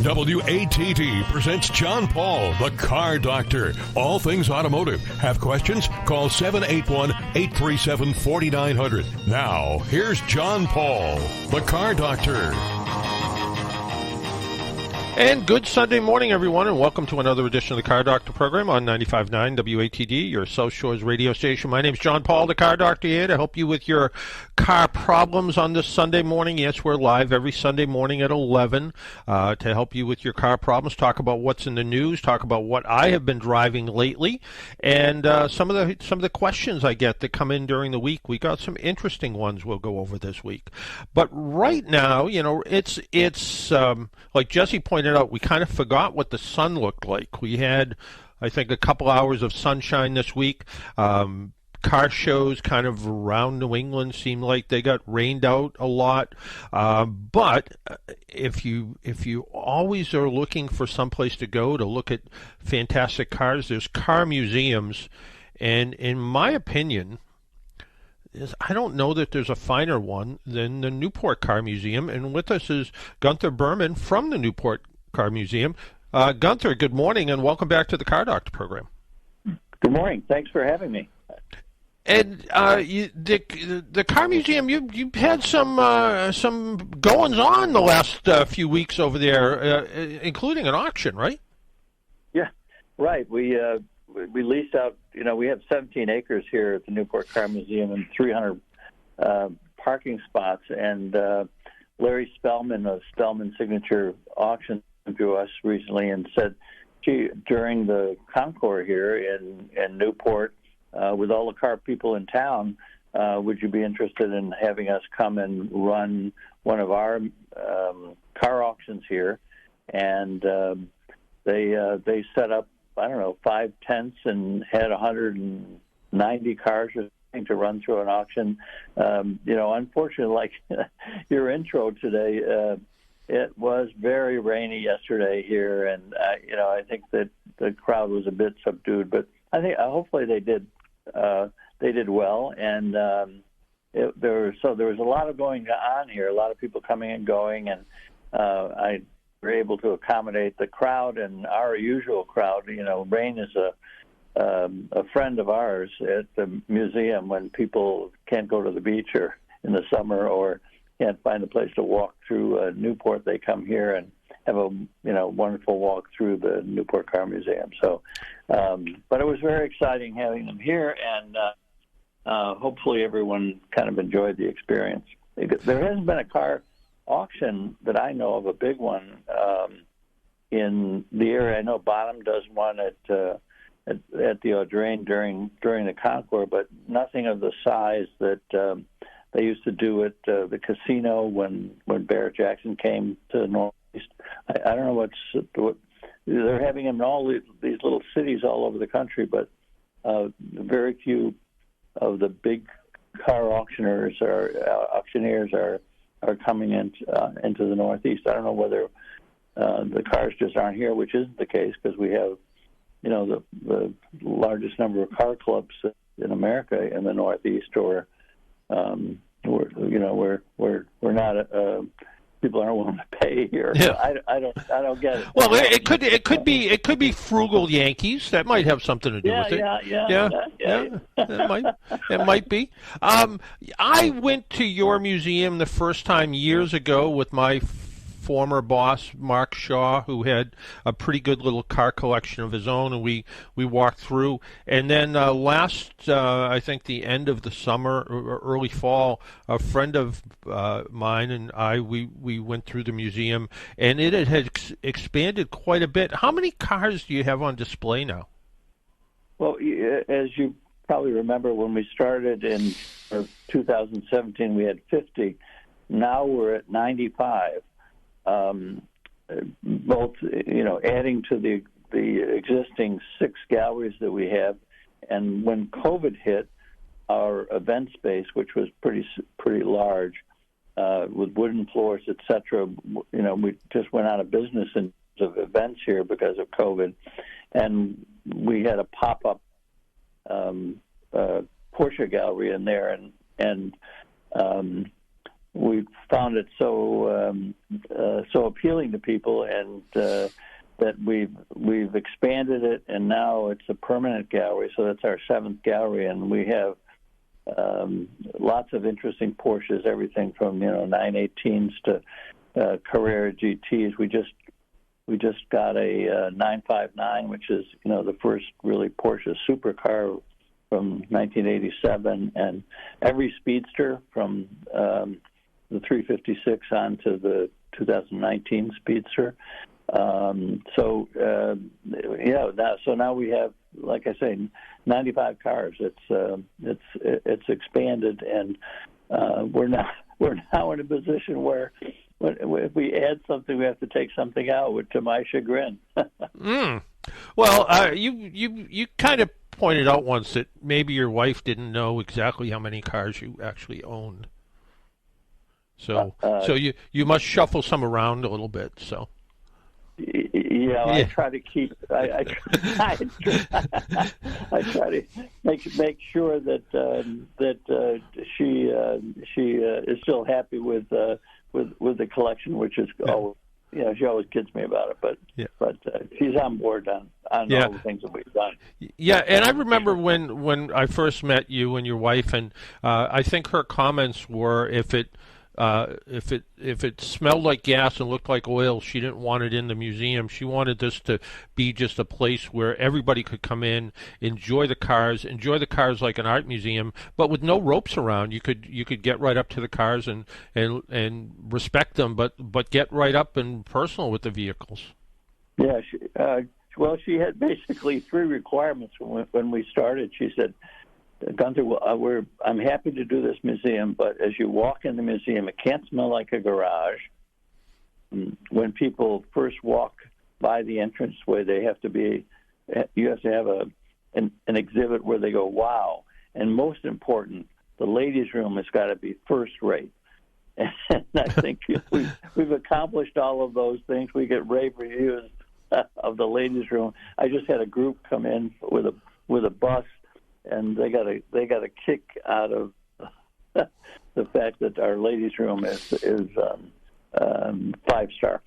WATD presents John Paul, the Car Doctor. All things automotive. Have questions? Call 781-837-4900. Now, here's John Paul, the Car Doctor. And good Sunday morning, everyone, and welcome to another edition of the Car Doctor program on 95.9 WATD, your South Shores radio station. My name's John Paul, the Car Doctor, here to help you with your car problems on this Sunday morning. Yes, we're live every Sunday morning at 11 to help you with your car problems, talk about what's in the news, talk about what I have been driving lately, and some of the questions I get that come in during the week. We got some interesting ones we'll go over this week. But right now, you know, it's like Jesse pointed out, we kind of forgot what the sun looked like. We had, I think, a couple hours of sunshine this week. Car shows kind of around New England seemed like they got rained out a lot. But if you always are looking for someplace to go to look at fantastic cars, there's car museums. And in my opinion, I don't know that there's a finer one than the Newport Car Museum. And with us is Gunther Buerman from the Newport Car Museum. Gunther, good morning, and welcome back to the Car Doctor program. Good morning. Thanks for having me. And the Car Museum, you've had some goings on the last few weeks over there, including an auction, right? Yeah, right. We leased out. You know, we have 17 acres here at the Newport Car Museum and 300 parking spots. And Larry Spellman of Spellman Signature Auction to us recently and said, gee, during the concours here in Newport, with all the car people in town, would you be interested in having us come and run one of our car auctions here? And they set up, I don't know, 5 tents and had 190 cars to run through an auction. You know, unfortunately, like your intro today, it was very rainy yesterday here, and you know, I think that the crowd was a bit subdued. But I think hopefully they did well, and there was a lot of going on here, a lot of people coming and going, and I were able to accommodate the crowd and our usual crowd. You know, rain is a friend of ours at the museum when people can't go to the beach or in the summer or can't find a place to walk through Newport. They come here and have a wonderful walk through the Newport Car Museum. So, but it was very exciting having them here, and hopefully everyone kind of enjoyed the experience. There hasn't been a car auction that I know of, a big one in the area. I know Bottom does one at the Audrain during the concours, but nothing of the size that they used to do at the casino when Barrett Jackson came to the Northeast. I don't know what they're having in all these little cities all over the country, but very few of the big car auctioneers are coming into the Northeast. I don't know whether the cars just aren't here, which isn't the case because we have, you know, the largest number of car clubs in America in the Northeast, or we're not people aren't willing to pay here. Yeah. I don't get it. Well, it could be frugal Yankees. That might have something to do with it. Yeah. It might be. I went to your museum the first time years ago with my former boss, Mark Shaw, who had a pretty good little car collection of his own, and we walked through. And then I think the end of the summer or early fall, a friend of mine and I, we went through the museum, and it had expanded quite a bit. How many cars do you have on display now? Well, as you probably remember, when we started in 2017, we had 50. Now we're at 95. Both, you know, adding to the existing 6 galleries that we have, and when COVID hit, our event space, which was pretty large, with wooden floors, etc., you know, we just went out of business in terms of events here because of COVID, and we had a pop-up Porsche gallery in there, and we found it so appealing to people, and that we've expanded it, and now it's a permanent gallery. So that's our 7th gallery, and we have lots of interesting Porsches, everything from 918s to Carrera GTs. We just got a 959, which is the first really Porsche supercar from 1987, and every speedster from the 356 on to the 2019 speedster. So now we have, like I say, 95 cars. It's expanded, and we're now in a position where if we add something, we have to take something out, to my chagrin. Well, you kind of pointed out once that maybe your wife didn't know exactly how many cars you actually owned. So you must shuffle some around a little bit. So. Yeah, I try to keep. I try to make sure that she is still happy with the collection, which is always, she always kids me about it, but she's on board on all the things that we've done. Yeah, and I remember when I first met you and your wife, and I think her comments were if it smelled like gas and looked like oil, she didn't want it in the museum. She wanted this to be just a place where everybody could come in, enjoy the cars like an art museum, but with no ropes around. You could get right up to the cars and respect them, but get right up and personal with the vehicles. Yeah, she had basically 3 requirements when we started. She said, Gunther, I'm happy to do this museum, but as you walk in the museum, it can't smell like a garage. When people first walk by the entranceway, you have to have an exhibit where they go, wow. And most important, the ladies' room has got to be first rate. And I think we've accomplished all of those things. We get rave reviews of the ladies' room. I just had a group come in with a bus, and they got a kick out of the fact that our ladies' room is 5-star.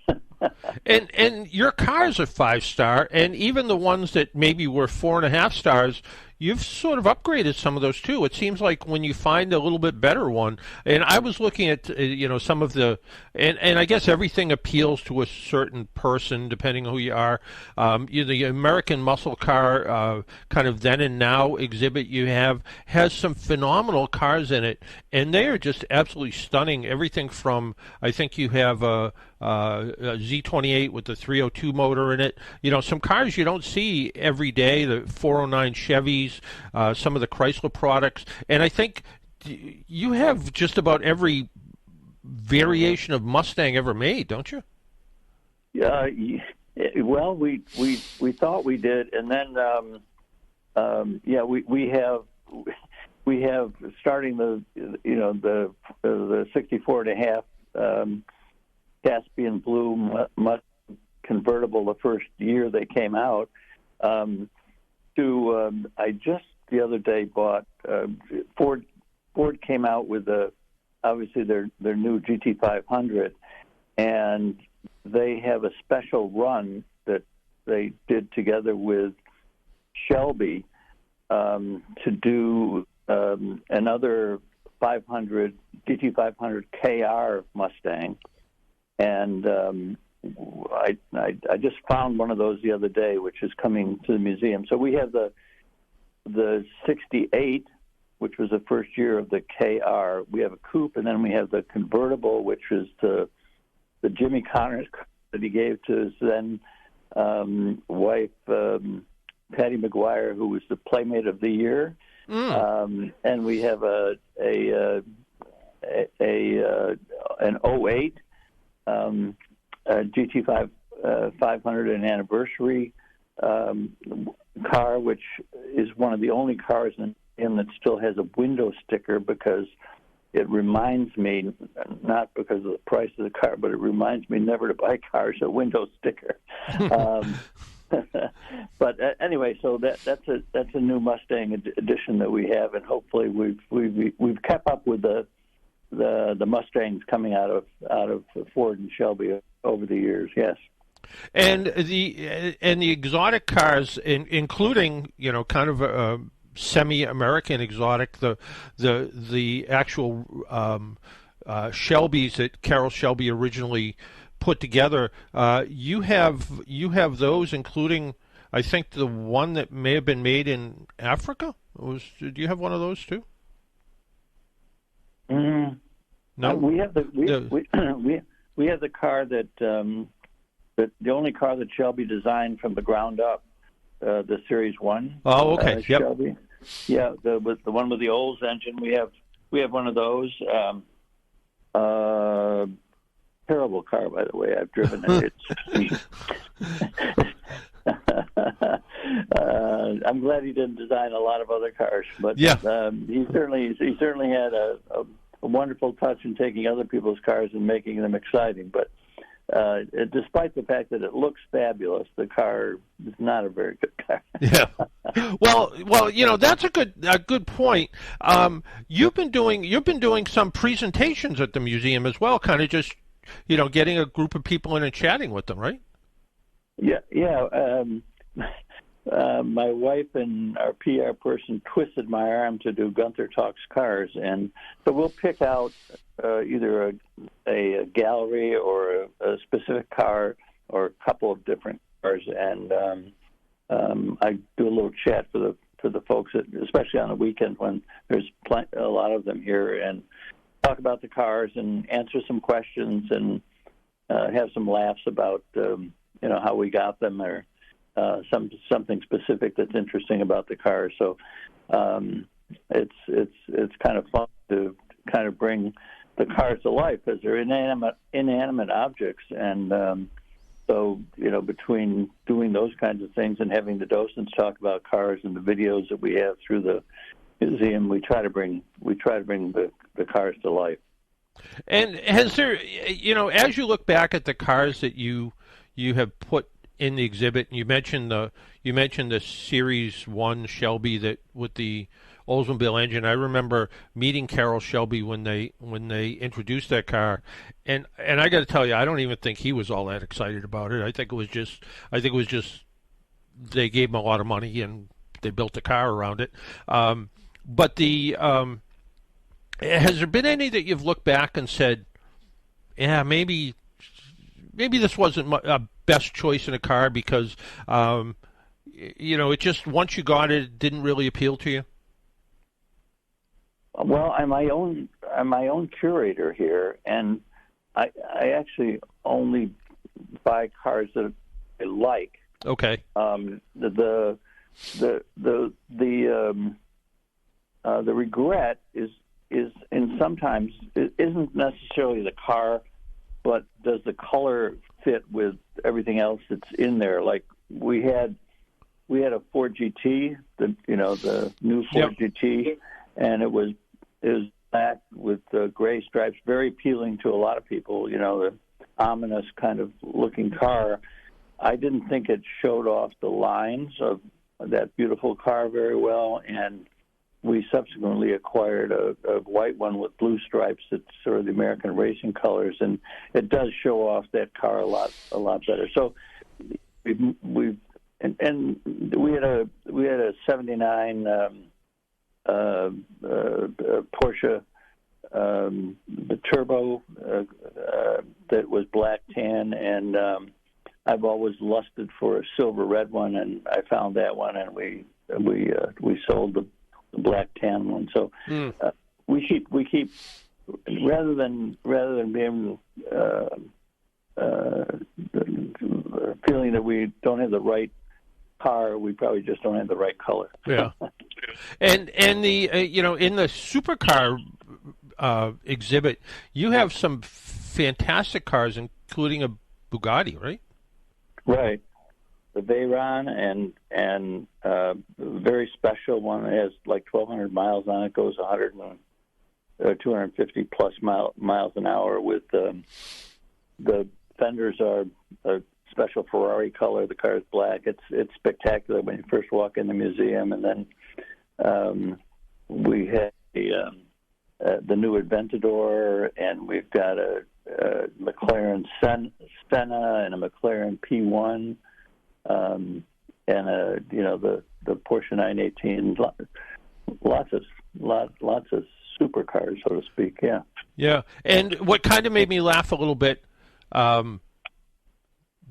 and your cars are 5-star, and even the ones that maybe were 4.5 stars, you've sort of upgraded some of those too. It seems like when you find a little bit better one, and I was looking at some of the, and I guess everything appeals to a certain person depending on who you are. The American Muscle Car kind of then and now exhibit you have has some phenomenal cars in it, and they are just absolutely stunning. Everything from, I think you have a Z28 with the 302 motor in it. Some cars you don't see every day, the 409 Chevys, some of the Chrysler products. And I think you have just about every variation of Mustang ever made, don't you? Yeah. Well, we thought we did, and then we have starting the 64 and a half Caspian Blue convertible the first year they came out. I just the other day bought Ford came out with obviously their new GT500, and they have a special run that they did together with Shelby to do another 500 GT500 KR Mustang. And I just found one of those the other day, which is coming to the museum. So we have the 68, which was the first year of the KR. We have a coupe, and then we have the convertible, which is the Jimmy Connors that he gave to his then wife, Patty McGuire, who was the Playmate of the Year. And we have an 08 GT5 500 an anniversary car, which is one of the only cars in that still has a window sticker, because it reminds me, not because of the price of the car, but it reminds me never to buy cars a window sticker. But anyway, so that's a new Mustang edition that we have, and hopefully we've kept up with the the Mustangs coming out of Ford and Shelby over the years. Yes. And the exotic cars, including kind of a semi-American exotic, the actual Shelbys that Carroll Shelby originally put together. You have those, including I think the one that may have been made in Africa. Do you have one of those too? No, we have we have the car that the only car that Shelby designed from the ground up, the Series 1. Oh, okay. Yep. Shelby. Yeah, the one with the Olds engine. We have one of those. Terrible car, by the way. I've driven it. I'm glad he didn't design a lot of other cars, but yeah. He certainly had a wonderful touch in taking other people's cars and making them exciting. But despite the fact that it looks fabulous, the car is not a very good car. Yeah. Well, that's a good point. You've been doing some presentations at the museum as well, kind of just getting a group of people in and chatting with them, right? Yeah. My wife and our PR person twisted my arm to do Gunther Talks Cars, and so we'll pick out either a gallery or a specific car or a couple of different cars, and I do a little chat for the folks, especially on the weekend when there's a lot of them here, and talk about the cars and answer some questions and have some laughs about how we got them or something specific that's interesting about the car. So it's kind of fun to kind of bring the cars to life because they're inanimate objects, and so between doing those kinds of things and having the docents talk about cars and the videos that we have through the museum, we try to bring the cars to life. And has there, as you look back at the cars that you have put in the exhibit, you mentioned the Series 1 Shelby that with the Oldsmobile engine. I remember meeting Carroll Shelby when they introduced that car, and I got to tell you, I don't even think he was all that excited about it. I think it was just they gave him a lot of money and they built a car around it. But has there been any that you've looked back and said, yeah, maybe this wasn't a best choice in a car because it just once you got it, it didn't really appeal to you? Well, I'm my own curator here, and I actually only buy cars that I like. Okay. The regret is and sometimes it isn't necessarily the car, but does the color fit with everything else that's in there? Like we had a Ford GT, the new Ford GT, and it was black with gray stripes, very appealing to a lot of people. The ominous kind of looking car. I didn't think it showed off the lines of that beautiful car very well, and we subsequently acquired a white one with blue stripes that's sort of the American racing colors, and it does show off that car a lot better. So we had a '79 Porsche the turbo that was black tan, and I've always lusted for a silver red one, and I found that one, and we sold the black tan one. So we keep rather than being feeling that we don't have the right car, we probably just don't have the right color. Yeah. And the in the supercar exhibit, you have some fantastic cars, including a Bugatti, right? Right. The Veyron and a very special one that has like 1,200 miles on it, goes 250 plus miles an hour. With the fenders are a special Ferrari color. The car is black. It's spectacular when you first walk in the museum. And then we had the new Aventador, and we've got a McLaren Senna and a McLaren P1, and the Porsche 918. Lots of supercars, so to speak. Yeah. Yeah, and what kind of made me laugh a little bit,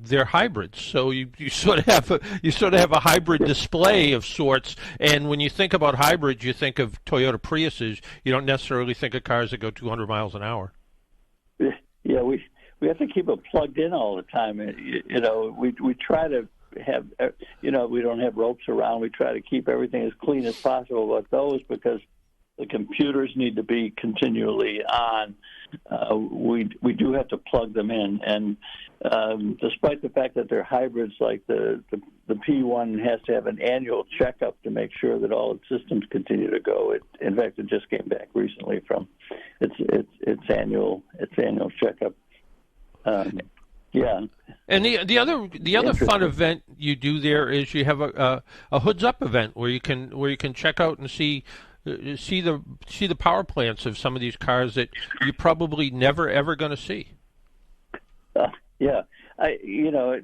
they're hybrids. So you sort of have a hybrid display of sorts. And when you think about hybrids, you think of Toyota Priuses. You don't necessarily think of cars that go 200 miles an hour. Yeah, we have to keep it plugged in all the time. We try to have, we don't have ropes around. We try to keep everything as clean as possible with those because the computers need to be continually on. We do have to plug them in, and despite the fact that they're hybrids, like the P1 has to have an annual checkup to make sure that all its systems continue to go. In fact, it just came back recently from its annual checkup. Yeah. And the other fun event you do there is you have a hoods up event where you can check out and see the power plants of some of these cars that you're probably never ever going to see. Yeah, as you know,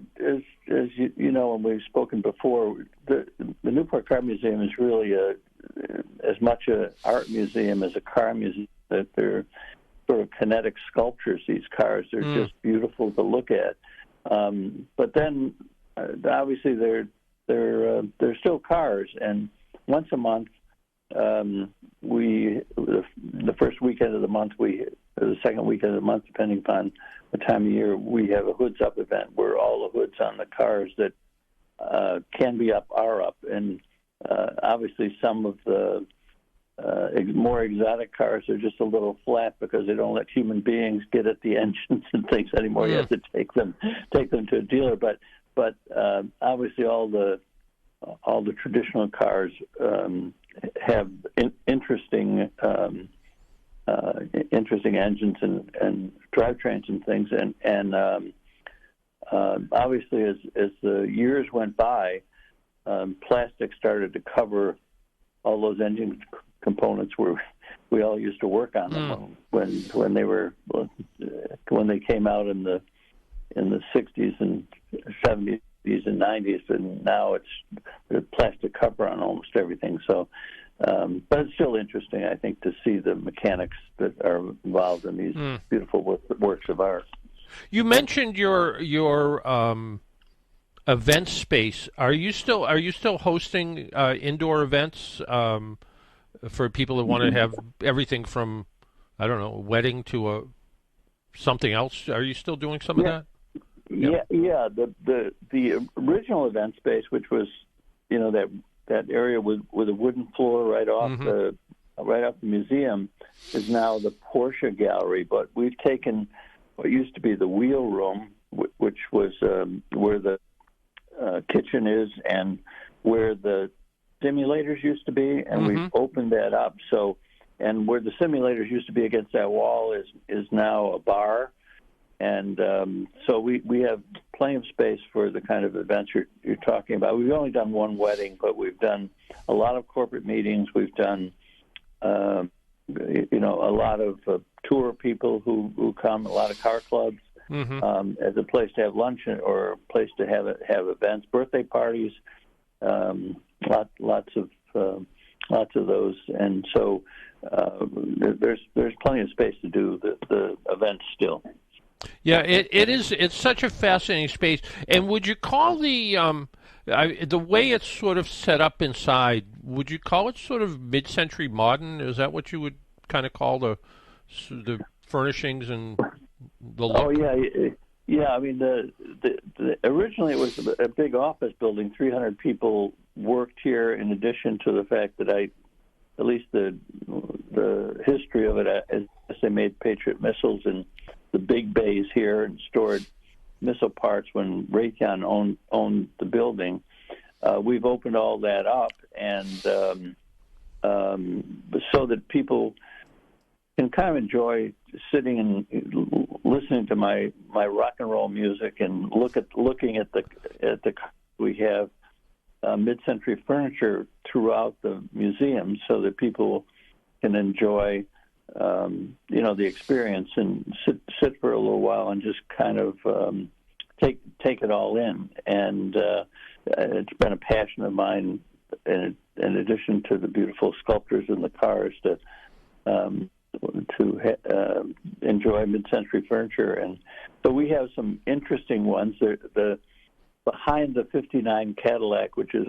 when we've spoken before, the Newport Car Museum is really as much an art museum as a car museum. That they're sort of kinetic sculptures. These cars, they're just beautiful to look at. But then, obviously, they're still cars, and once a month. The first weekend of the month, or the second weekend of the month, depending upon the time of year, we have a hoods up event where all the hoods on the cars that can be up are up, and obviously some of the more exotic cars are just a little flat because they don't let human beings get at the engines and things anymore. You have to take them to a dealer, but obviously all the traditional cars have interesting engines and drivetrains and things, and obviously as the years went by, plastic started to cover all those engine components where we all used to work on them when they came out in the 60s and 70s and 90s, and now it's the plastic cover on almost everything. So, but it's still interesting, I think, to see the mechanics that are involved in these beautiful works of art. You mentioned your event space. Are you still hosting indoor events for people that want to have everything from, I don't know, a wedding to something else? Are you still doing some of that? Yeah. The original event space, which was, that area with a wooden floor right off the museum, is now the Porsche Gallery. But we've taken what used to be the wheel room, which was where the kitchen is and where the simulators used to be, and we've opened that up. So, and where the simulators used to be against that wall is now a bar. And so we have plenty of space for the kind of events you're talking about. We've only done one wedding, but we've done a lot of corporate meetings. We've done, a lot of tour people who come, a lot of car clubs, as a place to have lunch or a place to have events, birthday parties, lots of those. And so there's plenty of space to do the events still. Yeah, it is. It's such a fascinating space. And would you call the way it's sort of set up inside? Would you call it sort of mid-century modern? Is that what you would kind of call the furnishings and the look? Oh yeah. I mean, the originally it was a big office building. 300 people worked here. In addition to the fact that at least the history of it, as they made Patriot missiles and the big bays here and stored missile parts when Raytheon owned the building. We've opened all that up, and so that people can kind of enjoy sitting and listening to my rock and roll music and looking at the we have mid-century furniture throughout the museum, so that people can enjoy the experience and sit for a little while and just kind of take it all in. And it's been a passion of mine, in addition to the beautiful sculptures in the cars, to enjoy mid-century furniture. And so we have some interesting ones. The behind the '59 Cadillac, which is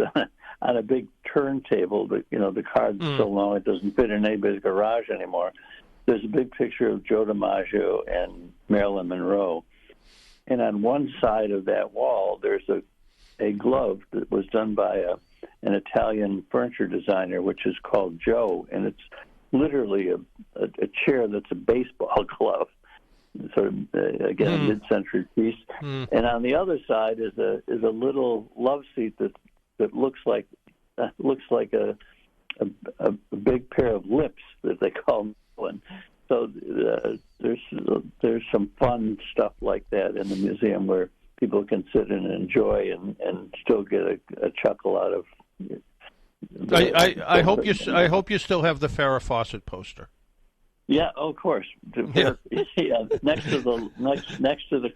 on a big turntable, the car is so long it doesn't fit in anybody's garage anymore. There's a big picture of Joe DiMaggio and Marilyn Monroe. And on one side of that wall, there's a glove that was done by an Italian furniture designer, which is called Joe, and it's literally a chair that's a baseball glove. Sort of again a mid-century piece. And on the other side is a little love seat that looks like a big pair of lips that they call one. So there's some fun stuff like that in the museum where people can sit and enjoy and still get a chuckle out of. I hope you still have the Farrah Fawcett poster. Yeah, of course. Yeah. Next to the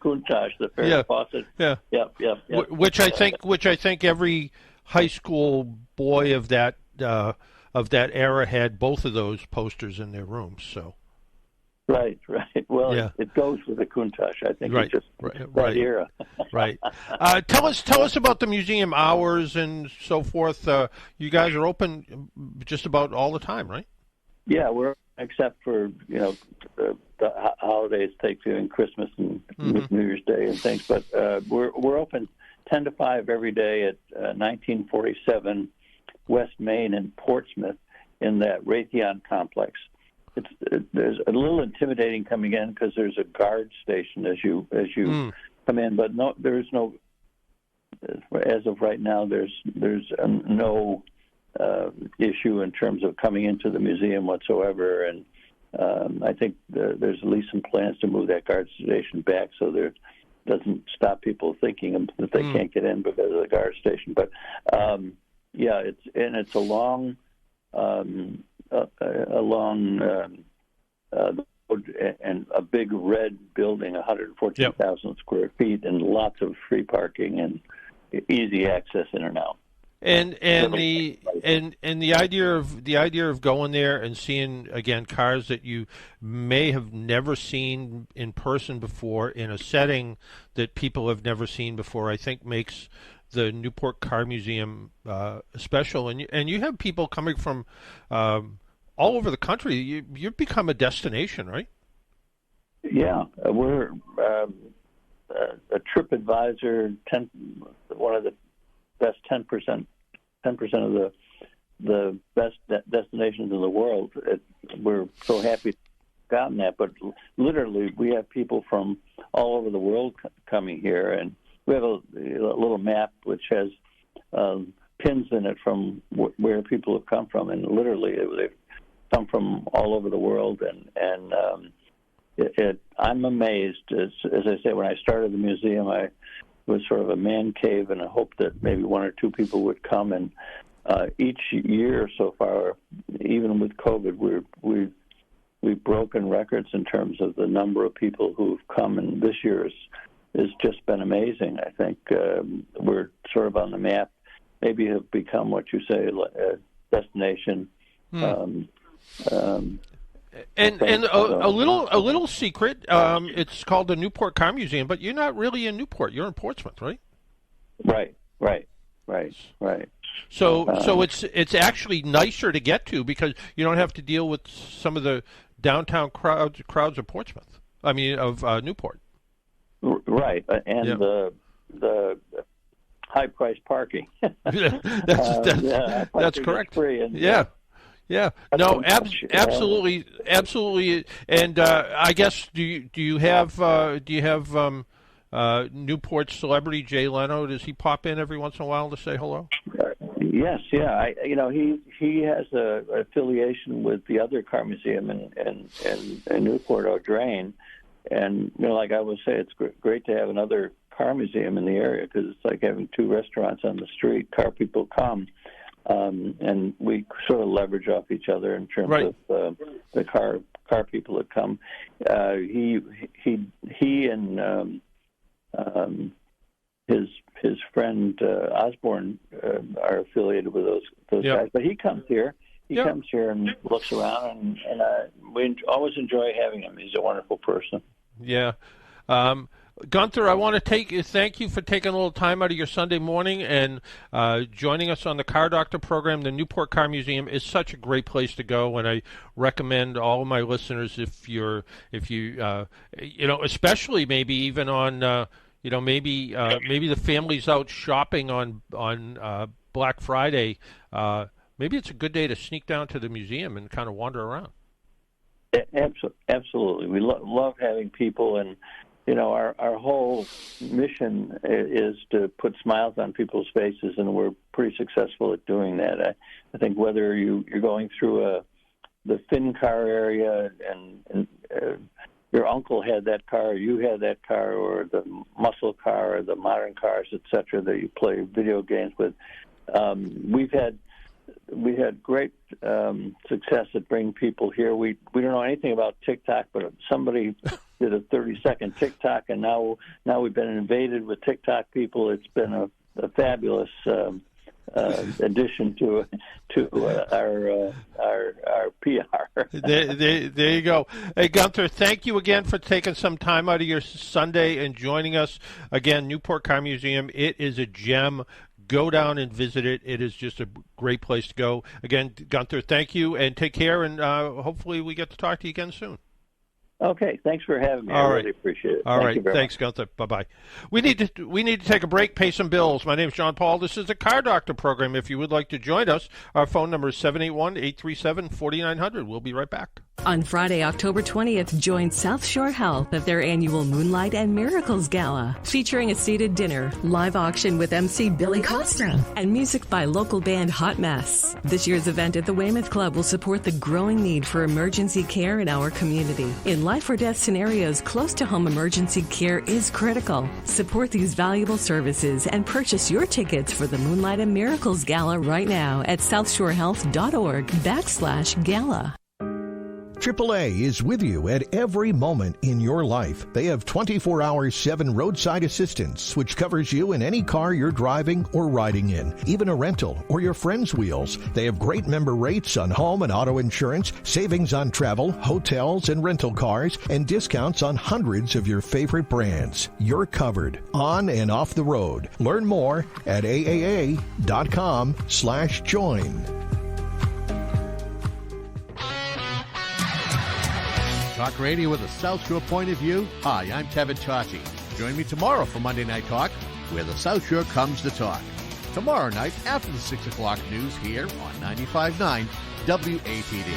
Countach, the Farrah Fawcett. Yeah. Yep. Which I think every high school boy of that era had both of those posters in their rooms. So. Right. Well, it goes with the Countach. I think it's just that era. Right. Tell us about the museum hours and so forth. You guys are open just about all the time, right? Yeah, we're except for the holidays, Thanksgiving, Christmas, and New Year's Day and things. But we're open 10 to 5 every day at 1947 West Main in Portsmouth in that Raytheon complex. There's a little intimidating coming in because there's a guard station as you come in, but there's no. As of right now, there's no issue in terms of coming into the museum whatsoever, and I think there's at least some plans to move that guard station back so there doesn't stop people thinking that they can't get in because of the guard station. But it's a long and a big red building, 114,000 square feet, and lots of free parking and easy access in and out. And the idea of going there and seeing again cars that you may have never seen in person before in a setting that people have never seen before, I think makes the Newport Car Museum special. And you have people coming from all over the country. You've become a destination, right? Yeah, we're a TripAdvisor, one of the best 10% of the best destinations in the world. We're so happy to have gotten that, but literally we have people from all over the world coming here, and we have a little map which has pins in it from where people have come from, and literally they've come from all over the world, and I'm amazed. As I say, when I started the museum, I was sort of a man cave, and I hoped that maybe one or two people would come. And each year so far, even with COVID, we've broken records in terms of the number of people who've come, and this year has just been amazing. I think we're sort of on the map. Maybe have become what you say a destination. And a little secret. It's called the Newport Car Museum, but you're not really in Newport. You're in Portsmouth, right? Right. So it's actually nicer to get to because you don't have to deal with some of the downtown crowds of Portsmouth. I mean, of Newport. Right, and the high-priced parking. That's correct. Free and, Yeah. No, absolutely. And I guess do you have Newport celebrity Jay Leno? Does he pop in every once in a while to say hello? Yes, yeah. He has a affiliation with the other car museum in Newport O'Drain, and like I would say, it's great to have another car museum in the area because it's like having two restaurants on the street. Car people come. And we sort of leverage off each other in terms of the car car people that come. He and his friend Osborne are affiliated with those guys. But he comes here. He comes here and looks around, and we always enjoy having him. He's a wonderful person. Yeah. Gunther, I want to thank you for taking a little time out of your Sunday morning and joining us on the Car Doctor program. The Newport Car Museum is such a great place to go, and I recommend all of my listeners, if you especially maybe even on maybe the family's out shopping on Black Friday. Maybe it's a good day to sneak down to the museum and kind of wander around. Absolutely. We love having people, and our whole mission is to put smiles on people's faces, and we're pretty successful at doing that. I think whether you're going through the thin car area and your uncle had that car, or you had that car, or the muscle car, or the modern cars, etc., that you play video games with, we had great success at bringing people here. We don't know anything about TikTok, but somebody did a 30-second TikTok, and now we've been invaded with TikTok people. It's been a fabulous addition to our PR. There you go. Hey, Gunther, thank you again for taking some time out of your Sunday and joining us. Again, Newport Car Museum, it is a gem. Go down and visit it. It is just a great place to go. Again, Gunther, thank you, and take care, and hopefully we get to talk to you again soon. Okay, thanks for having me. I really appreciate it. All right, thanks, Gunther. Bye-bye. We need to take a break, pay some bills. My name is John Paul. This is the Car Doctor program. If you would like to join us, our phone number is 781-837-4900. We'll be right back. On Friday, October 20th, join South Shore Health at their annual Moonlight and Miracles Gala, featuring a seated dinner, live auction with MC Billy Costa, and music by local band Hot Mess. This year's event at the Weymouth Club will support the growing need for emergency care in our community. In life or death scenarios, close to home emergency care is critical. Support these valuable services and purchase your tickets for the Moonlight and Miracles Gala right now at southshorehealth.org/gala. AAA is with you at every moment in your life. They have 24/7 roadside assistance, which covers you in any car you're driving or riding in, even a rental or your friend's wheels. They have great member rates on home and auto insurance, savings on travel, hotels, and rental cars, and discounts on hundreds of your favorite brands. You're covered on and off the road. Learn more at aaa.com/join. Talk radio with a South Shore point of view. Hi, I'm Kevin Tati. Join me tomorrow for Monday Night Talk, where the South Shore comes to talk. Tomorrow night after the 6 o'clock news here on 95.9 WATD.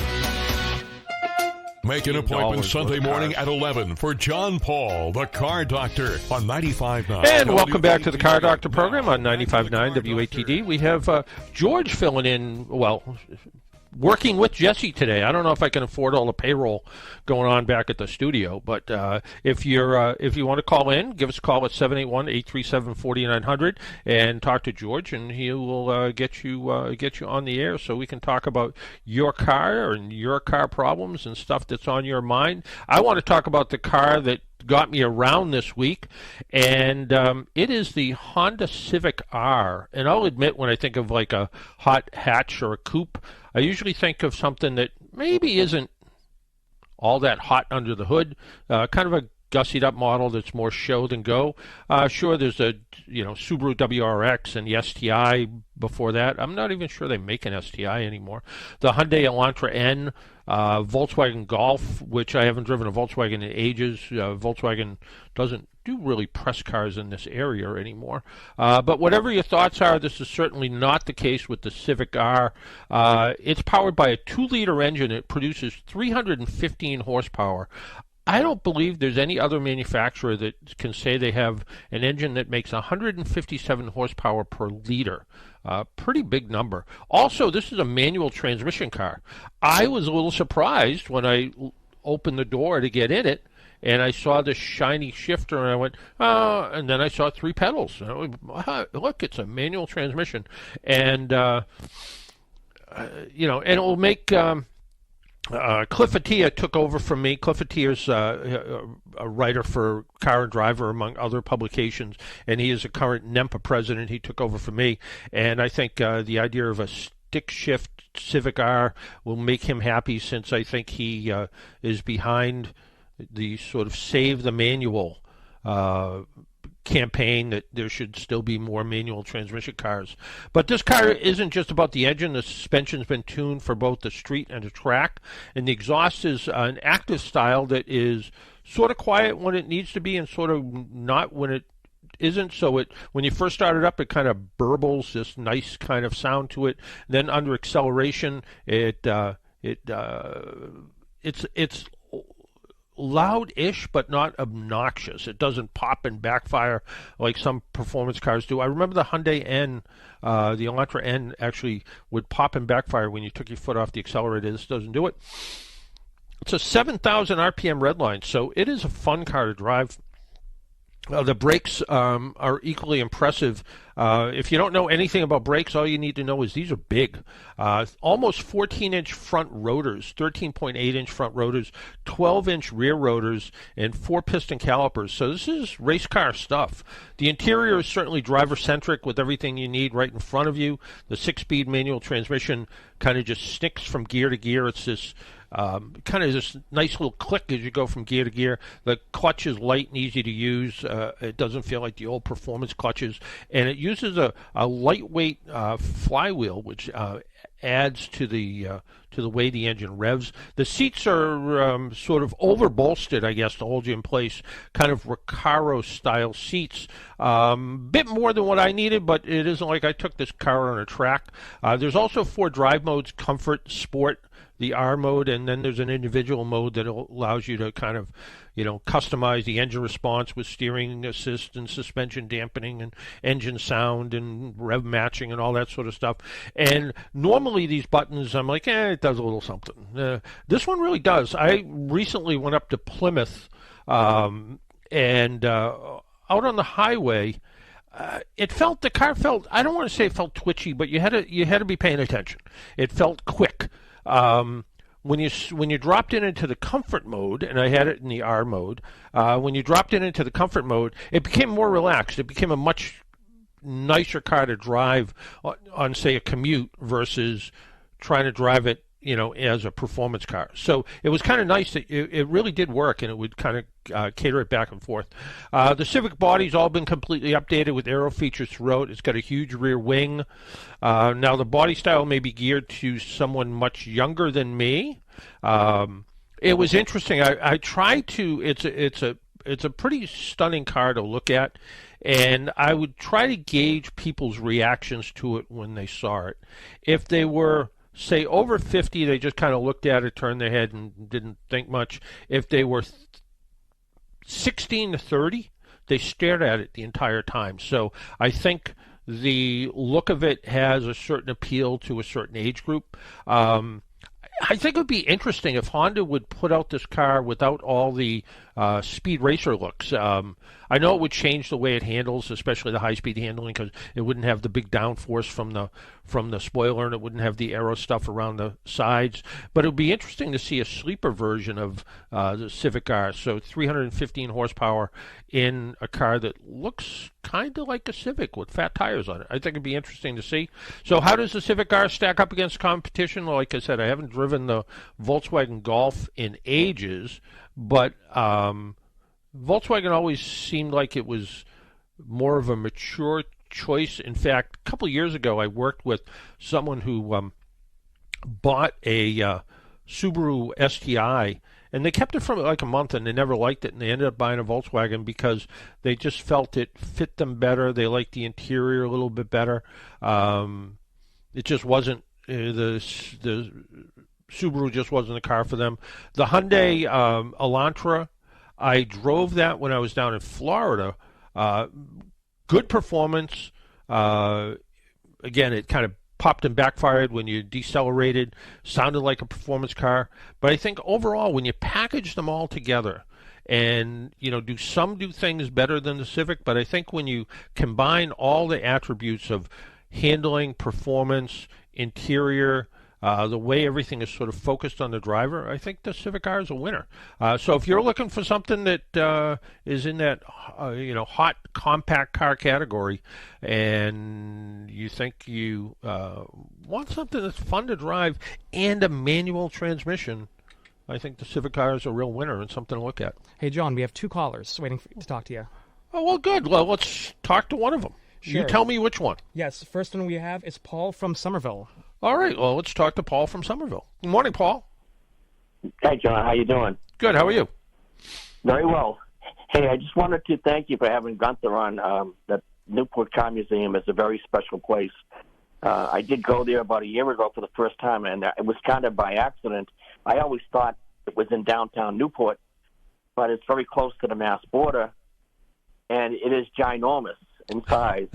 Make an appointment Sunday morning at 11 for John Paul, the Car Doctor, on 95.9. And welcome back to the Car Doctor program on 95.9 WATD. We have George filling in, working with Jesse today. I don't know if I can afford all the payroll going on back at the studio, but if you want to call in, give us a call at 781-837-4900 and talk to George, and he will get you on the air so we can talk about your car and your car problems and stuff that's on your mind. I want to talk about the car that got me around this week, and it is the Honda Civic R. And I'll admit, when I think of like a hot hatch or a coupe, I usually think of something that maybe isn't all that hot under the hood, kind of a gussied up model that's more show than go. Sure, there's a Subaru WRX and the STI before that. I'm not even sure they make an STI anymore. The Hyundai Elantra N, Volkswagen Golf, which I haven't driven a Volkswagen in ages. Volkswagen doesn't do really press cars in this area anymore. But whatever your thoughts are, this is certainly not the case with the Civic R. It's powered by a 2-liter engine. It produces 315 horsepower. I don't believe there's any other manufacturer that can say they have an engine that makes 157 horsepower per liter. Pretty big number. Also, this is a manual transmission car. I was a little surprised when I opened the door to get in it, and I saw this shiny shifter, and I went, oh, and then I saw 3 pedals. And I went, look, it's a manual transmission. And, and it will make... Cliff Attia took over from me. Cliff Attia's a writer for Car and Driver, among other publications, and he is a current NEMPA president. He took over from me, and I think the idea of a stick shift Civic R will make him happy, since I think he is behind the sort of Save the Manual campaign, that there should still be more manual transmission cars. But this car isn't just about the engine. The suspension's been tuned for both the street and the track, and the exhaust is an active style that is sort of quiet when it needs to be and sort of not when it isn't. So when you first start it up, it kind of burbles this nice kind of sound to it. Then under acceleration, it's loud-ish, but not obnoxious. It doesn't pop and backfire like some performance cars do. I remember the Hyundai N, the Elantra N, actually would pop and backfire when you took your foot off the accelerator. This doesn't do it. It's a 7,000 RPM redline, so it is a fun car to drive. The brakes are equally impressive. If you don't know anything about brakes, all you need to know is these are big. Almost 14-inch front rotors, 13.8-inch front rotors, 12-inch rear rotors, and 4-piston calipers. So this is race car stuff. The interior is certainly driver-centric, with everything you need right in front of you. The 6-speed manual transmission kind of just snicks from gear to gear. It's this kind of this nice little click as you go from gear to gear. The clutch is light and easy to use. It doesn't feel like the old performance clutches, and it uses a lightweight flywheel, which adds to the way the engine revs. The seats are sort of over bolstered, I guess, to hold you in place, kind of Recaro style seats. Bit more than what I needed, but it isn't like I took this car on a track. There's also 4 drive modes: Comfort, Sport, the R mode, and then there's an individual mode that allows you to kind of, customize the engine response with steering assist and suspension dampening and engine sound and rev matching and all that sort of stuff. And normally these buttons, I'm like, it does a little something. This one really does. I recently went up to Plymouth and out on the highway. The car felt, I don't want to say it felt twitchy, but you had to be paying attention. It felt quick. When you dropped it into the comfort mode, and I had it in the R mode, when you dropped it into the comfort mode, it became more relaxed. It became a much nicer car to drive on say, a commute versus trying to drive it, as a performance car. So it was kind of nice that it really did work, and it would kind of cater it back and forth. The Civic body's all been completely updated with aero features throughout. It's got a huge rear wing. Now the body style may be geared to someone much younger than me. It was interesting. I tried to. It's a pretty stunning car to look at, and I would try to gauge people's reactions to it when they saw it. If they were, say, over 50, they just kind of looked at it, turned their head, and didn't think much. If they were 16 to 30, they stared at it the entire time. So I think the look of it has a certain appeal to a certain age group. I think it would be interesting if Honda would put out this car without all the speed racer looks. I know it would change the way it handles, especially the high-speed handling, because it wouldn't have the big downforce from the spoiler, and it wouldn't have the aero stuff around the sides. But it would be interesting to see a sleeper version of the Civic R. So 315 horsepower in a car that looks kind of like a Civic with fat tires on it. I think it'd be interesting to see. So how does the Civic R stack up against competition? Like I said, I haven't driven the Volkswagen Golf in ages, but Volkswagen always seemed like it was more of a mature choice. In fact, a couple of years ago, I worked with someone who bought a Subaru STI, and they kept it for like a month, and they never liked it, and they ended up buying a Volkswagen because they just felt it fit them better. They liked the interior a little bit better. It just wasn't the Subaru just wasn't the car for them. The Hyundai Elantra, I drove that when I was down in Florida. Good performance. Again, it kind of popped and backfired when you decelerated. Sounded like a performance car. But I think overall, when you package them all together, and do things better than the Civic, but I think when you combine all the attributes of handling, performance, interior, the way everything is sort of focused on the driver, I think the Civic R is a winner. So if you're looking for something that is in that hot compact car category, and you think you want something that's fun to drive and a manual transmission, I think the Civic R is a real winner and something to look at. Hey, John, we have 2 callers waiting to talk to you. Oh, well, good. Well, let's talk to one of them. Sure. You tell me which one. Yes, first one we have is Paul from Somerville. All right. Well, let's talk to Paul from Somerville. Good morning, Paul. Hey, John. How you doing? Good. How are you? Very well. Hey, I just wanted to thank you for having Gunther on. The Newport Car Museum is a very special place. I did go there about a year ago for the first time, and it was kind of by accident. I always thought it was in downtown Newport, but it's very close to the Mass border, and it is ginormous in size.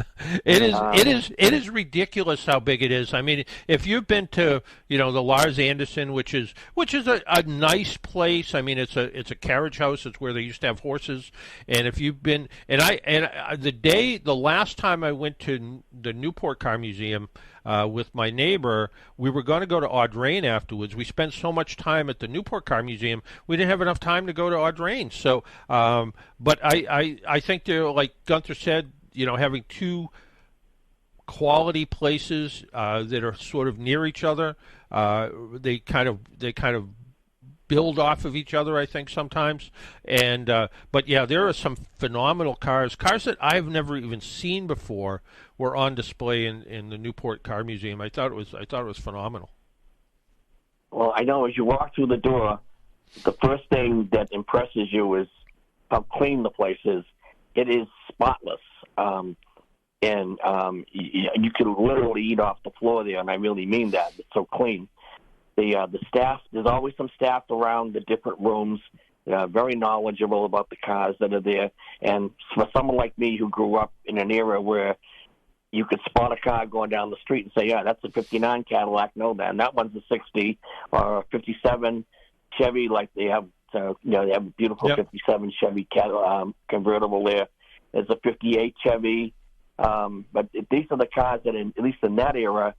It is ridiculous how big it is. I mean, if you've been to the Lars Anderson, which is a nice place. I mean, it's a carriage house. It's where they used to have horses. And if you've been the last time I went to the Newport Car Museum with my neighbor, we were going to go to Audrain afterwards. We spent so much time at the Newport Car Museum, we didn't have enough time to go to Audrain. So, but I think they're, like Gunther said, having 2 quality places that are sort of near each other. They kind of build off of each other, I think, sometimes. And but yeah, there are some phenomenal cars that I've never even seen before were on display in the Newport Car Museum. I thought it was phenomenal. Well, I know as you walk through the door, the first thing that impresses you is how clean the place is. It is spotless. You can literally eat off the floor there, and I really mean that. It's so clean. The staff, there's always some staff around the different rooms, very knowledgeable about the cars that are there. And for someone like me who grew up in an era where you could spot a car going down the street and say, yeah, that's a 59 Cadillac, no, man, that one's a 60 or a 57 Chevy, like they have, they have a beautiful 57 Chevy convertible there. There's a 58 Chevy. But these are the cars that, at least in that era,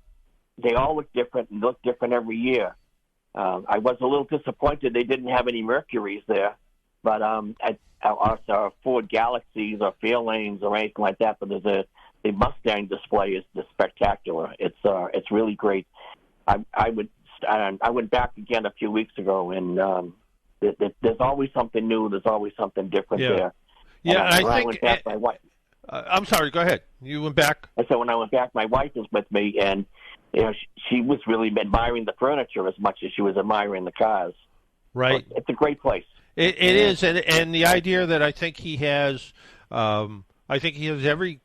they all look different and look different every year. I was a little disappointed they didn't have any Mercuries there, but our Ford Galaxies or Fairlanes or anything like that. But the Mustang display is just spectacular. It's really great. I went back again a few weeks ago, and there's always something new. There's always something different there. Yeah, I think. went back, my wife. I'm sorry. Go ahead. You went back. I said when I went back, my wife was with me, and she was really admiring the furniture as much as she was admiring the cars. Right. So it's a great place. It is, and the idea that I think he has every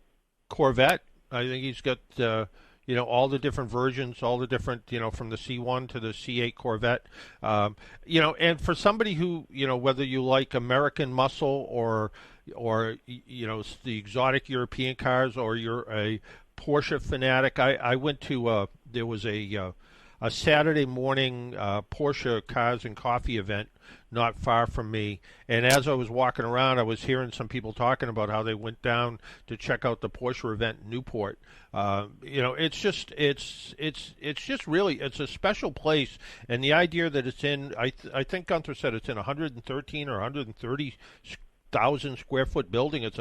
Corvette. I think he's got all the different versions, all the different from the C1 to the C8 Corvette. And for somebody who whether you like American muscle or the exotic European cars, or you're a Porsche fanatic, I went to there was a Saturday morning Porsche Cars and Coffee event not far from me, and as I was walking around, I was hearing some people talking about how they went down to check out the Porsche event in Newport. It's just really a special place, and the idea that it's in, I think Gunther said it's in 113 or 130,000 square foot building. It's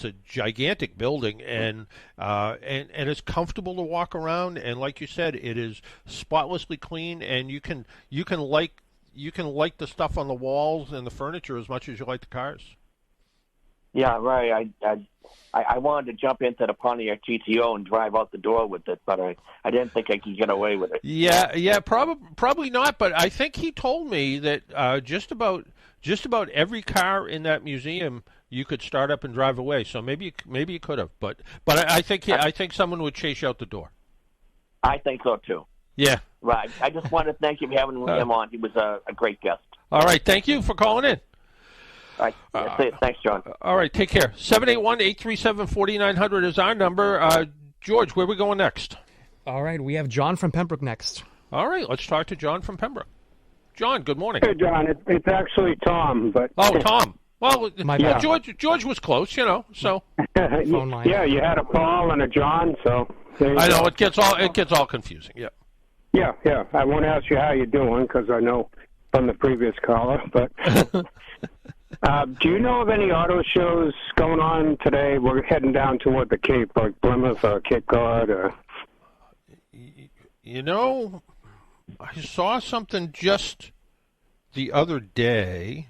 a gigantic building, and it's comfortable to walk around, and like you said, it is spotlessly clean, and you can like the stuff on the walls and the furniture as much as you like the cars. Yeah, right. I wanted to jump into the Pontiac GTO and drive out the door with it, but I didn't think I could get away with it. Yeah, probably not. But I think he told me that just about every car in that museum you could start up and drive away. So maybe you could have, but I think someone would chase you out the door. I think so too. Yeah. Right. I just wanted to thank you for having him on. He was a great guest. All right. Thank you for calling in. All right. That's it. Thanks, John. All right. Take care. 781-837-4900 is our number. George, where are we going next? All right. We have John from Pembroke next. All right. Let's talk to John from Pembroke. John, good morning. Hey, John. It's actually Tom. But Tom. Well, bad. George was close, so. Phone line. Yeah, you had a Paul and a John, so. I know it gets all confusing. Yeah. Yeah. I won't ask you how you're doing because I know from the previous caller. But do you know of any auto shows going on today? We're heading down toward the Cape, like Plymouth or Cape Cod. Or... You know, I saw something just the other day,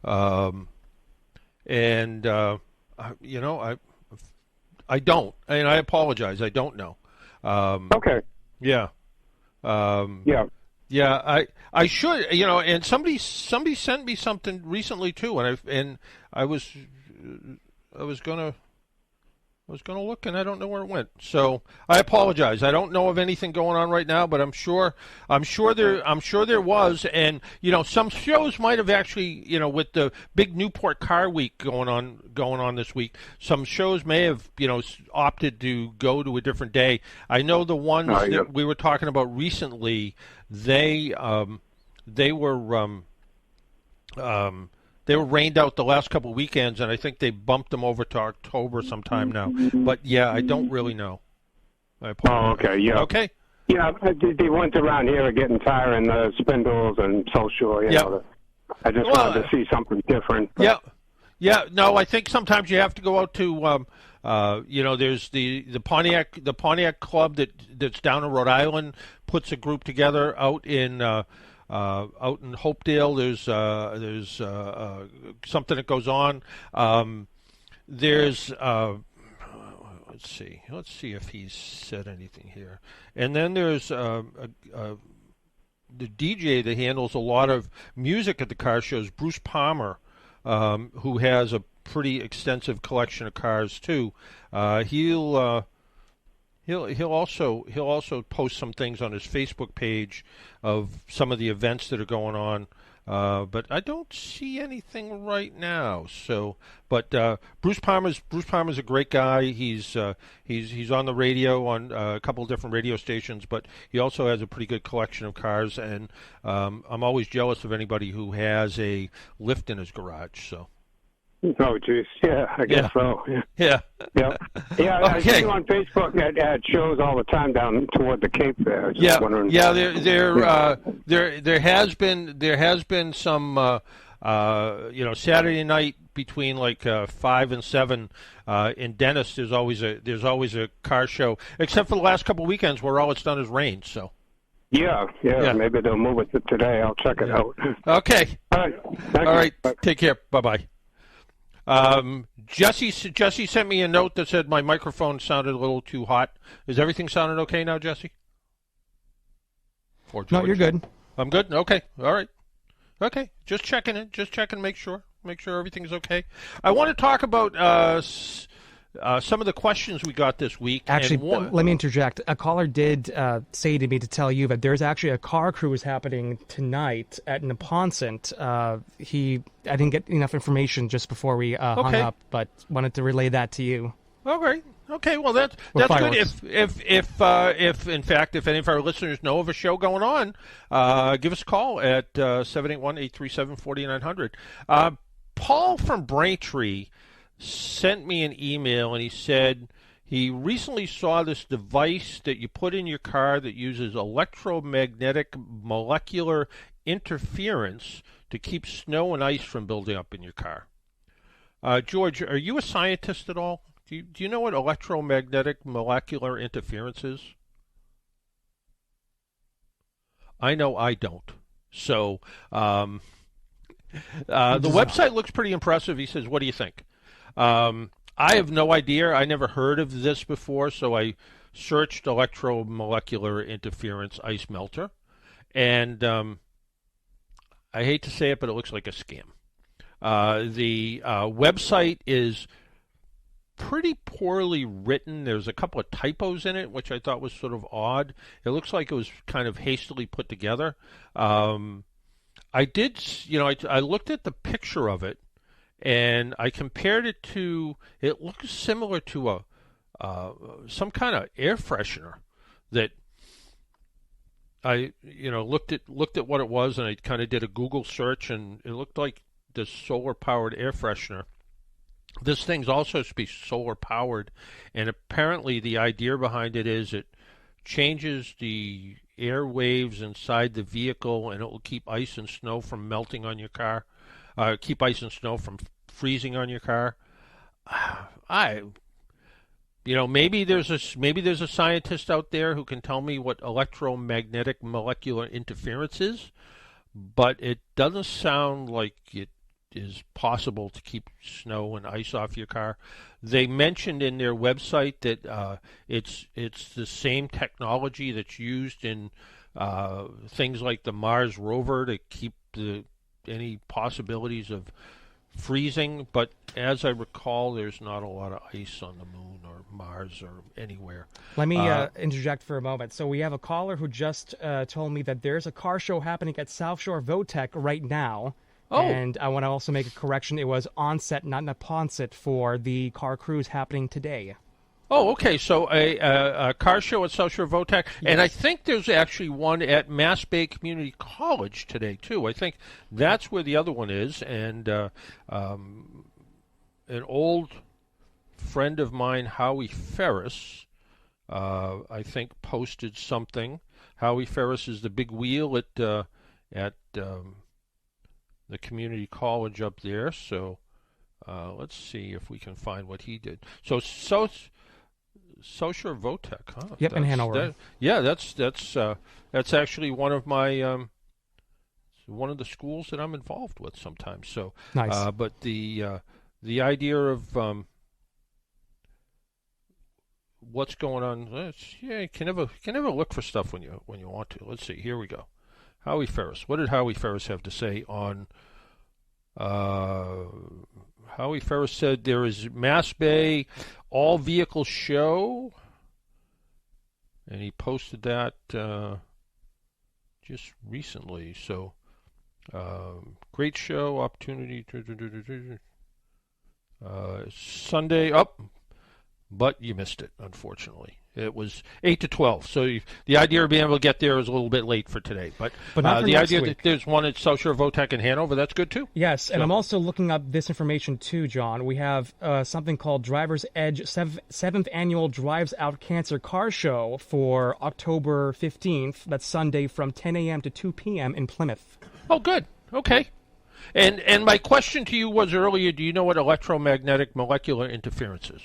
and you know, I don't, and I apologize. I don't know. Okay. Yeah. Yeah. Yeah, I should, you know, and somebody sent me something recently too, and I was gonna look, and I don't know where it went. So I apologize. I don't know of anything going on right now, but I'm sure there was, and you know, some shows might have actually, you know, with the big Newport Car Week going on this week, some shows may have, you know, opted to go to a different day. I know the ones that we were talking about recently, they were rained out the last couple of weekends, and I think they bumped them over to October sometime now. But yeah, I don't really know. I apologize. Okay. Yeah. Okay. Yeah, the ones around here are getting tiring. The Spindles and South Shore. You know, I just wanted to see something different. But... Yeah. No, I think sometimes you have to go out to. You know, there's the Pontiac Club that's down in Rhode Island puts a group together out in Hopedale. There's something that goes on. There's let's see if he's said anything here. And then there's the DJ that handles a lot of music at the car shows, Bruce Palmer, who has a pretty extensive collection of cars too. He'll also post some things on his Facebook page of some of the events that are going on. But I don't see anything right now. So, but Bruce Palmer's a great guy. He's on the radio on a couple of different radio stations, but he also has a pretty good collection of cars. And I'm always jealous of anybody who has a lift in his garage. So. Oh, geez. Yeah, I guess so. Yeah. Okay. I see you on Facebook at shows all the time down toward the Cape there. There has been some you know, Saturday night between like 5 and 7 in Dennis. There's always a car show, except for the last couple of weekends where all it's done is rain. So. Yeah. Maybe they'll move it to today. I'll check it out. Okay. All right. Take care. Bye-bye. Jesse sent me a note that said my microphone sounded a little too hot. Is everything sounding okay now, Jesse? No, you're good. I'm good? Okay. All right. Okay. Just checking it. Just checking, make sure everything's okay. I want to talk about some of the questions we got this week. Actually, let me interject. A caller did say to me to tell you that there's actually a car cruise happening tonight at Neponset. I didn't get enough information just before we hung up, but wanted to relay that to you. All right. Okay. Well, that's good. If in fact any of our listeners know of a show going on, give us a call at 781-837-4900. Paul from Braintree sent me an email, and he said he recently saw this device that you put in your car that uses electromagnetic molecular interference to keep snow and ice from building up in your car. George, are you a scientist at all? Do you know what electromagnetic molecular interference is? I know I don't. So the website looks pretty impressive. He says, what do you think? I have no idea. I never heard of this before, so I searched electromolecular interference ice melter, and I hate to say it, but it looks like a scam. The website is pretty poorly written. There's a couple of typos in it, which I thought was sort of odd. It looks like it was kind of hastily put together. I looked at the picture of it, and I compared it to. It looks similar to some kind of air freshener that I looked at what it was, and I kind of did a Google search, and it looked like this solar powered air freshener. This thing's also supposed to be solar powered, and apparently the idea behind it is it changes the air waves inside the vehicle, and it will keep ice and snow from melting on your car, keep ice and snow from freezing on your car. Maybe there's a scientist out there who can tell me what electromagnetic molecular interference is, but it doesn't sound like it is possible to keep snow and ice off your car. They mentioned in their website that it's the same technology that's used in things like the Mars rover to keep any possibilities of freezing, but as I recall, there's not a lot of ice on the moon or Mars or anywhere. Let me interject for a moment. So we have a caller who just told me that there's a car show happening at South Shore Votech right now. Oh. And I want to also make a correction. It was onset, not Neponset, for the car cruise happening today. Oh, okay. So a car show at South Shore Votech, yes. And I think there's actually one at Mass Bay Community College today too. I think that's where the other one is. And an old friend of mine, Howie Ferris, I think posted something. Howie Ferris is the big wheel at the community college up there. So let's see if we can find what he did. So Social Votech, huh? Yep, in Hanover. That's actually one of my one of the schools that I'm involved with sometimes. So nice. But the idea of what's going on, you can never look for stuff when you want to. Let's see. Here we go. Howie Ferris. What did Howie Ferris have to say on? Howie Ferris said there is Mass Bay all-vehicle show, and he posted that just recently. So, great show, opportunity. Sunday up, but you missed it, unfortunately. It was 8 to 12, so the idea of being able to get there is a little bit late for today. But the idea that there's one at South Shore Votech in Hanover, that's good too. Yes, and I'm also looking up this information too, John. We have something called Driver's Edge 7th Annual Drives Out Cancer Car Show for October 15th. That's Sunday from 10 a.m. to 2 p.m. in Plymouth. Oh, good. Okay. And my question to you was earlier, do you know what electromagnetic molecular interference is?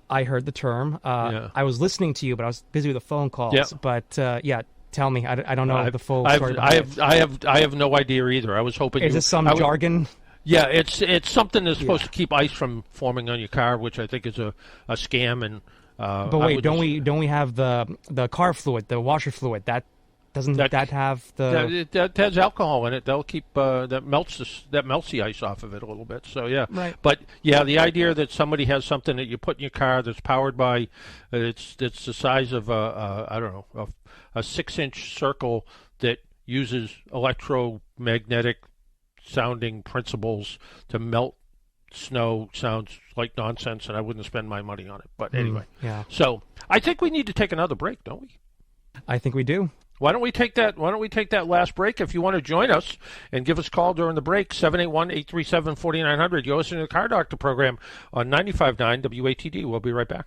I heard the term. I was listening to you, but I was busy with the phone calls. Yeah. But tell me. I don't know the full story. I have no idea either. I was hoping. Is this some jargon? Yeah, it's something that's supposed to keep ice from forming on your car, which I think is a scam. And but wait, don't we have the car fluid, the washer fluid that? Doesn't that have the? That has alcohol in it. That'll keep that melts the ice off of it a little bit. So yeah, right. But yeah, the idea that somebody has something that you put in your car that's powered by, it's the size of a 6-inch circle that uses electromagnetic sounding principles to melt snow sounds like nonsense, and I wouldn't spend my money on it. But anyway, yeah. So I think we need to take another break, don't we? I think we do. Why don't we take that last break? If you want to join us and give us a call during the break, 781-837-4900. You're listening to the Car Doctor program on 95.9 WATD. We'll be right back.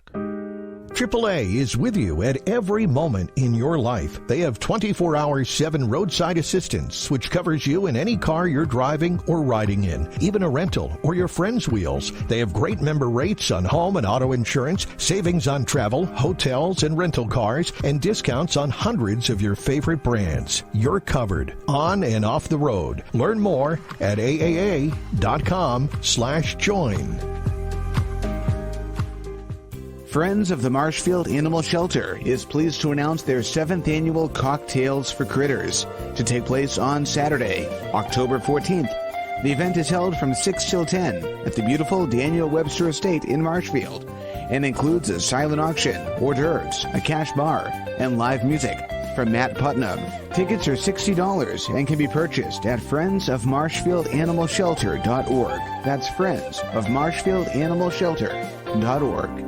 AAA is with you at every moment in your life. They have 24-hour 7 roadside assistance, which covers you in any car you're driving or riding in, even a rental or your friend's wheels. They have great member rates on home and auto insurance, savings on travel, hotels, and rental cars, and discounts on hundreds of your favorite brands. You're covered on and off the road. Learn more at aaa.com/join. Friends of the Marshfield Animal Shelter is pleased to announce their 7th annual Cocktails for Critters to take place on Saturday, October 14th. The event is held from 6 till 10 at the beautiful Daniel Webster Estate in Marshfield and includes a silent auction, hors d'oeuvres, a cash bar, and live music from Matt Putnam. Tickets are $60 and can be purchased at friendsofmarshfieldanimalshelter.org. That's friendsofmarshfieldanimalshelter.org.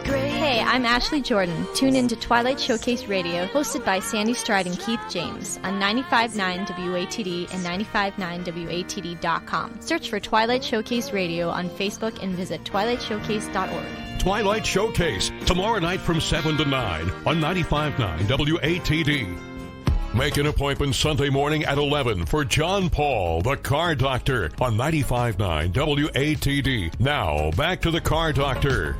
Hey, I'm Ashley Jordan. Tune in to Twilight Showcase Radio, hosted by Sandy Stride and Keith James on 95.9 WATD and 95.9WATD.com. Search for Twilight Showcase Radio on Facebook and visit twilightshowcase.org. Twilight Showcase, tomorrow night from 7 to 9 on 95.9 WATD. Make an appointment Sunday morning at 11 for John Paul, the Car Doctor, on 95.9 WATD. Now, back to the Car Doctor.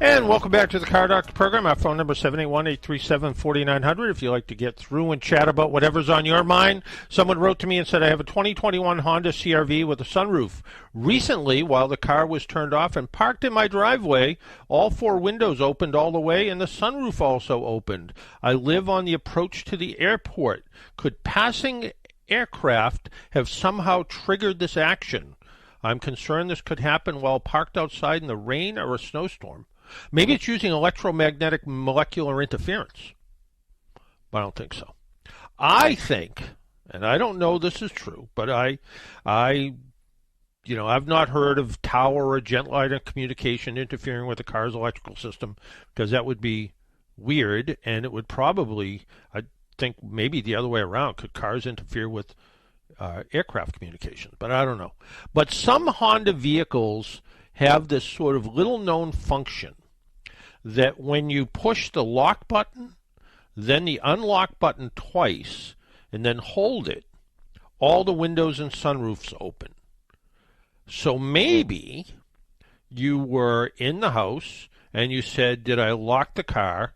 And welcome back to the Car Doctor program. Our phone number is 781-837-4900 if you'd like to get through and chat about whatever's on your mind. Someone wrote to me and said, I have a 2021 Honda CR-V with a sunroof. Recently, while the car was turned off and parked in my driveway, all 4 windows opened all the way and the sunroof also opened. I live on the approach to the airport. Could passing aircraft have somehow triggered this action? I'm concerned this could happen while parked outside in the rain or a snowstorm. Maybe it's using electromagnetic molecular interference, but I don't think so. I think, and I don't know this is true, but I've not heard of tower or jet line communication interfering with the car's electrical system, because that would be weird, and it would probably, I think maybe the other way around. Could cars interfere with aircraft communications? But I don't know. But some Honda vehicles have this sort of little-known function that when you push the lock button, then the unlock button twice, and then hold it, all the windows and sunroofs open. So maybe you were in the house and you said, did I lock the car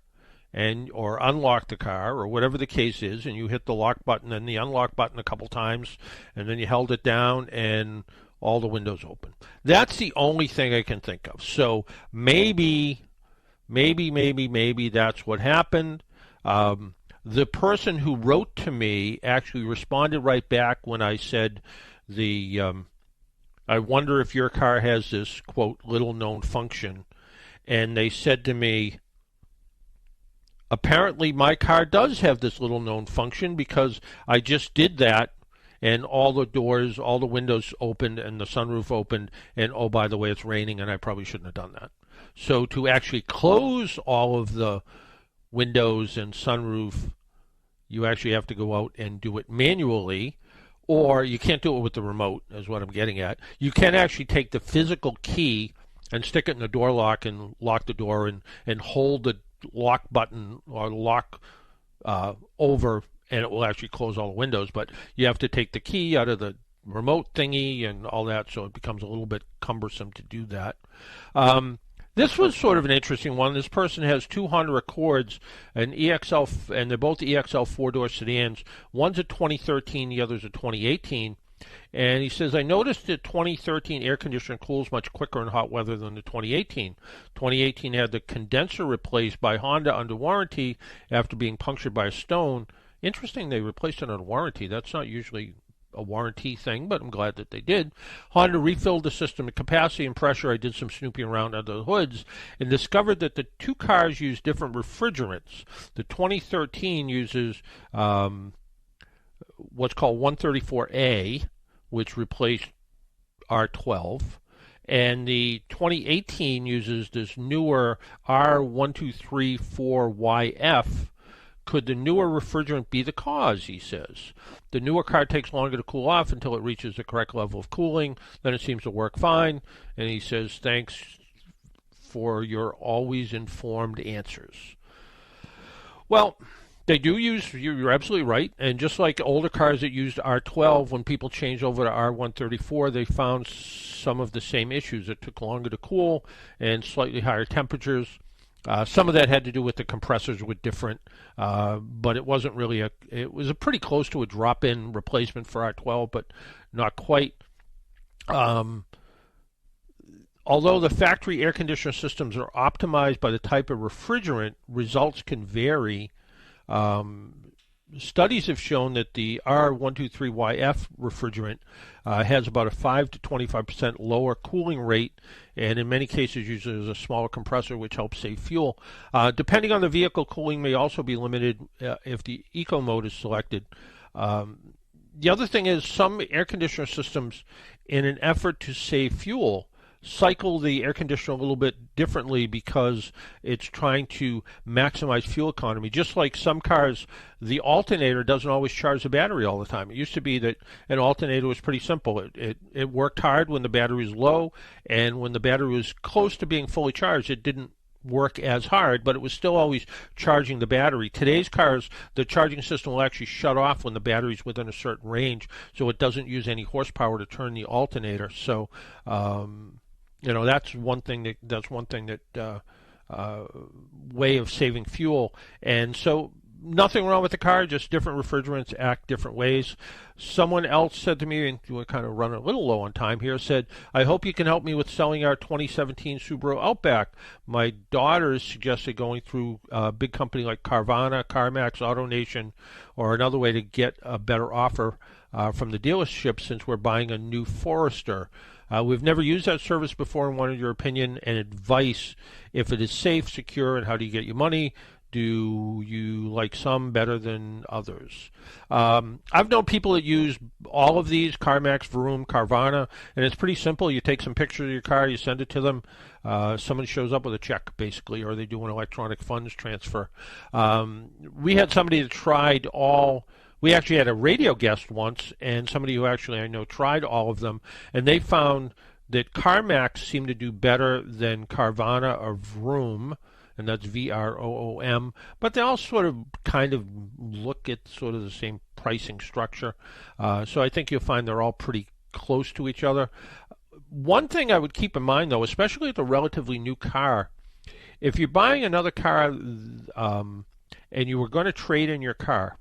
or unlock the car, or whatever the case is, and you hit the lock button and the unlock button a couple times, and then you held it down and all the windows open. That's the only thing I can think of. So maybe that's what happened. The person who wrote to me actually responded right back when I said I wonder if your car has this, quote, little-known function. And they said to me, apparently my car does have this little-known function, because I just did that, and all the doors, all the windows opened, and the sunroof opened, and oh, by the way, it's raining, and I probably shouldn't have done that. So to actually close all of the windows and sunroof, you actually have to go out and do it manually, or you can't do it with the remote, is what I'm getting at. You can actually take the physical key and stick it in the door lock and lock the door and hold the lock button or lock over, and it will actually close all the windows. But you have to take the key out of the remote thingy and all that, so it becomes a little bit cumbersome to do that. This was sort of an interesting one. This person has 2 Honda Accords, an EXL, and they're both EXL 4-door sedans. One's a 2013, the other's a 2018. And he says, I noticed the 2013 air conditioner cools much quicker in hot weather than the 2018. 2018 had the condenser replaced by Honda under warranty after being punctured by a stone. Interesting, they replaced it under warranty. That's not usually a warranty thing, but I'm glad that they did. Honda refilled the system at capacity and pressure. I did some snooping around under the hoods and discovered that the 2 cars use different refrigerants. The 2013 uses what's called 134A, which replaced R12, and the 2018 uses this newer R1234YF. Could the newer refrigerant be the cause, he says. The newer car takes longer to cool off until it reaches the correct level of cooling. Then it seems to work fine. And he says, thanks for your always informed answers. Well, they do use, you're absolutely right. And just like older cars that used R12, when people changed over to R134, they found some of the same issues. It took longer to cool and slightly higher temperatures. Some of that had to do with the compressors were different, but it wasn't really it was pretty close to a drop-in replacement for R12, but not quite. Although the factory air conditioner systems are optimized by the type of refrigerant, results can vary. Studies have shown that the R123YF refrigerant has about a 5 to 25% lower cooling rate, and in many cases uses a smaller compressor, which helps save fuel. Depending on the vehicle, cooling may also be limited if the eco mode is selected. The other thing is some air conditioner systems, in an effort to save fuel, cycle the air conditioner a little bit differently because it's trying to maximize fuel economy. Just like some cars, the alternator doesn't always charge the battery all the time. It used to be that an alternator was pretty simple. It worked hard when the battery was low, and when the battery was close to being fully charged, it didn't work as hard, but it was still always charging the battery. Today's cars, the charging system will actually shut off when the battery's within a certain range, so it doesn't use any horsepower to turn the alternator. So, that's one thing that way of saving fuel. And so nothing wrong with the car, just different refrigerants act different ways. Someone else said to me, and we're kind of running a little low on time here, said, I hope you can help me with selling our 2017 Subaru Outback. My daughter suggested going through a big company like Carvana, CarMax, AutoNation, or another way to get a better offer from the dealership since we're buying a new Forester. We've never used that service before and wanted your opinion and advice if it is safe, secure, and how do you get your money? Do you like some better than others? I've known people that use all of these, CarMax, Vroom, Carvana, and it's pretty simple. You take some pictures of your car, you send it to them. Somebody shows up with a check, basically, or they do an electronic funds transfer. We had somebody that tried all. We actually had a radio guest once, and somebody who actually I know tried all of them, and they found that CarMax seemed to do better than Carvana or Vroom, and that's VROOM, but they all sort of kind of look at sort of the same pricing structure. So I think you'll find they're all pretty close to each other. One thing I would keep in mind, though, especially with a relatively new car, if you're buying another car and you were going to trade in your car,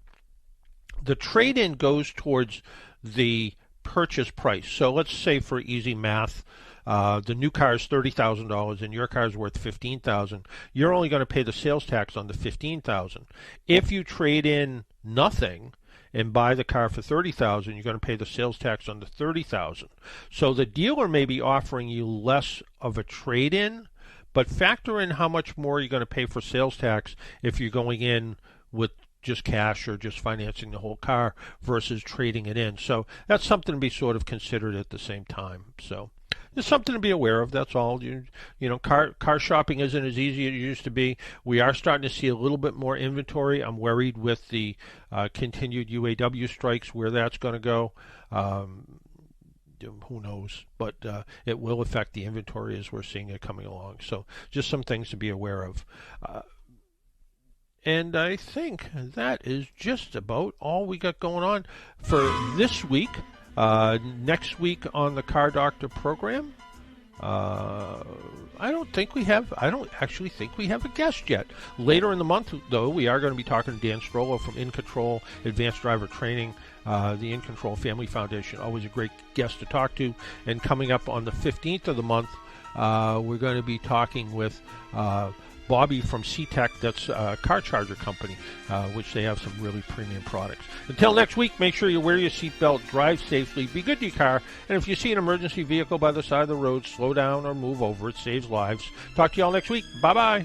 the trade-in goes towards the purchase price. So let's say for easy math, the new car is $30,000 and your car is worth $15,000. You're only going to pay the sales tax on the $15,000. If you trade in nothing and buy the car for $30,000, you're going to pay the sales tax on the $30,000. So the dealer may be offering you less of a trade-in, but factor in how much more you're going to pay for sales tax if you're going in with just cash or just financing the whole car versus trading it in. So that's something to be sort of considered at the same time. So it's something to be aware of. That's all. You know, car shopping isn't as easy as it used to be. We are starting to see a little bit more inventory. I'm worried with the continued UAW strikes where that's going to go. Who knows? But it will affect the inventory as we're seeing it coming along. So just some things to be aware of. And I think that is just about all we got going on for this week. Next week on the Car Doctor program, I don't actually think we have a guest yet. Later in the month, though, we are going to be talking to Dan Strollo from In Control Advanced Driver Training, the In Control Family Foundation. Always a great guest to talk to. And coming up on the 15th of the month, we're going to be talking with Bobby from C-Tech, that's a car charger company, which they have some really premium products. Until next week, make sure you wear your seatbelt, drive safely, be good to your car, and if you see an emergency vehicle by the side of the road, slow down or move over. It saves lives. Talk to you all next week. Bye-bye.